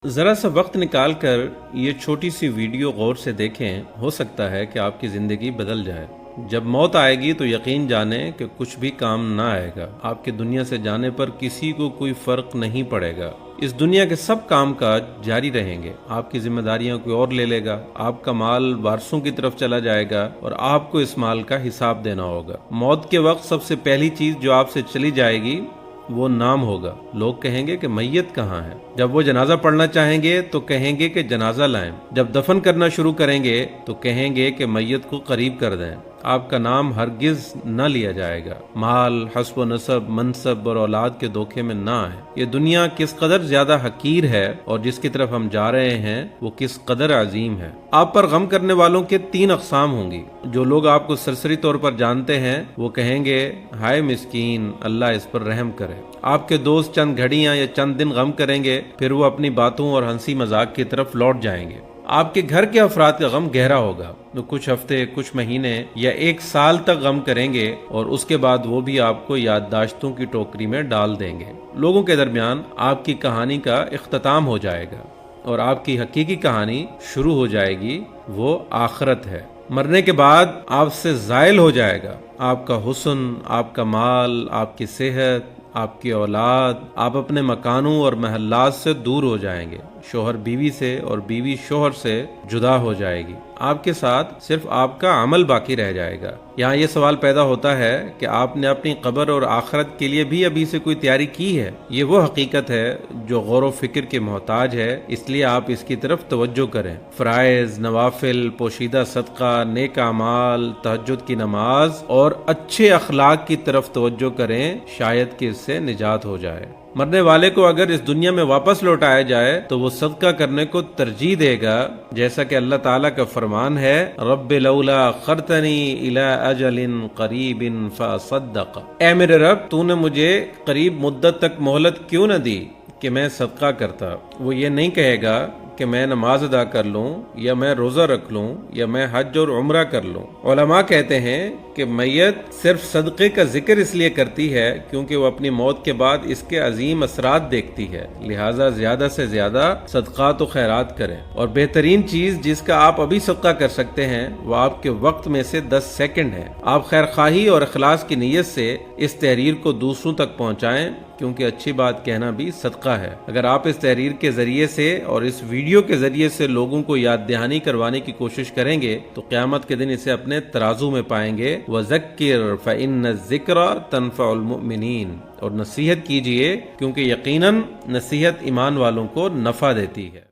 ذرا سا وقت نکال کر یہ چھوٹی سی ویڈیو غور سے دیکھیں، ہو سکتا ہے کہ آپ کی زندگی بدل جائے۔ جب موت آئے گی تو یقین جانیں کہ کچھ بھی کام نہ آئے گا۔ آپ کے دنیا سے جانے پر کسی کو کوئی فرق نہیں پڑے گا۔ اس دنیا کے سب کام کاج جاری رہیں گے۔ آپ کی ذمہ داریاں کوئی اور لے لے گا۔ آپ کا مال وارثوں کی طرف چلا جائے گا اور آپ کو اس مال کا حساب دینا ہوگا۔ موت کے وقت سب سے پہلی چیز جو آپ سے چلی جائے گی وہ نام ہوگا۔ لوگ کہیں گے کہ میت کہاں ہے؟ جب وہ جنازہ پڑھنا چاہیں گے تو کہیں گے کہ جنازہ لائیں۔ جب دفن کرنا شروع کریں گے تو کہیں گے کہ میت کو قریب کر دیں۔ آپ کا نام ہرگز نہ لیا جائے گا۔ مال، حسب و نسب، منصب اور اولاد کے دھوکے میں نہ آئیں۔ یہ دنیا کس قدر زیادہ حقیر ہے اور جس کی طرف ہم جا رہے ہیں وہ کس قدر عظیم ہے۔ آپ پر غم کرنے والوں کے 3 اقسام ہوں گی۔ جو لوگ آپ کو سرسری طور پر جانتے ہیں وہ کہیں گے ہائے مسکین، اللہ اس پر رحم کرے۔ آپ کے دوست چند گھڑیاں یا چند دن غم کریں گے، پھر وہ اپنی باتوں اور ہنسی مذاق کی طرف لوٹ جائیں گے۔ آپ کے گھر کے افراد کا غم گہرا ہوگا، تو کچھ ہفتے، کچھ مہینے یا 1 سال تک غم کریں گے اور اس کے بعد وہ بھی آپ کو یادداشتوں کی ٹوکری میں ڈال دیں گے۔ لوگوں کے درمیان آپ کی کہانی کا اختتام ہو جائے گا اور آپ کی حقیقی کہانی شروع ہو جائے گی، وہ آخرت ہے۔ مرنے کے بعد آپ سے زائل ہو جائے گا آپ کا حسن، آپ کا مال، آپ کی صحت، آپ کی اولاد۔ آپ اپنے مکانوں اور محلات سے دور ہو جائیں گے۔ شوہر بیوی سے اور بیوی شوہر سے جدا ہو جائے گی۔ آپ کے ساتھ صرف آپ کا عمل باقی رہ جائے گا۔ یہاں یہ سوال پیدا ہوتا ہے کہ آپ نے اپنی قبر اور آخرت کے لیے بھی ابھی سے کوئی تیاری کی ہے؟ یہ وہ حقیقت ہے جو غور و فکر کے محتاج ہے، اس لیے آپ اس کی طرف توجہ کریں۔ فرائض، نوافل، پوشیدہ صدقہ، نیک اعمال، تہجد کی نماز اور اچھے اخلاق کی طرف توجہ کریں، شاید کہ اس سے نجات ہو جائے۔ مرنے والے کو اگر اس دنیا میں واپس لوٹایا جائے تو وہ صدقہ کرنے کو ترجیح دے گا، جیسا کہ اللہ تعالیٰ کا فرمان ہے رب لولا اخرتنی الی اجل قریب فاصدق۔ اے میرے رب، تو نے مجھے قریب مدت تک مہلت کیوں نہ دی کہ میں صدقہ کرتا؟ وہ یہ نہیں کہے گا کہ میں نماز ادا کر لوں یا میں روزہ رکھ لوں یا میں حج اور عمرہ کر لوں۔ علماء کہتے ہیں کہ میت صرف صدقے کا ذکر اس لیے کرتی ہے کیونکہ وہ اپنی موت کے بعد اس کے عظیم اثرات دیکھتی ہے، لہٰذا زیادہ سے زیادہ صدقات و خیرات کریں۔ اور بہترین چیز جس کا آپ ابھی صدقہ کر سکتے ہیں وہ آپ کے وقت میں سے 10 سیکنڈ ہے۔ آپ خیر خواہی اور اخلاص کی نیت سے اس تحریر کو دوسروں تک پہنچائیں، کیونکہ اچھی بات کہنا بھی صدقہ ہے۔ اگر آپ اس تحریر کے ذریعے سے اور اس ویڈیو کے ذریعے سے لوگوں کو یاد دہانی کروانے کی کوشش کریں گے تو قیامت کے دن اسے اپنے ترازو میں پائیں گے۔ وَذَكِّرْ فَإِنَّ الذِّكْرَ تَنفَعُ الْمُؤْمِنِينَ۔ اور نصیحت کیجئے کیونکہ یقیناً نصیحت ایمان والوں کو نفع دیتی ہے۔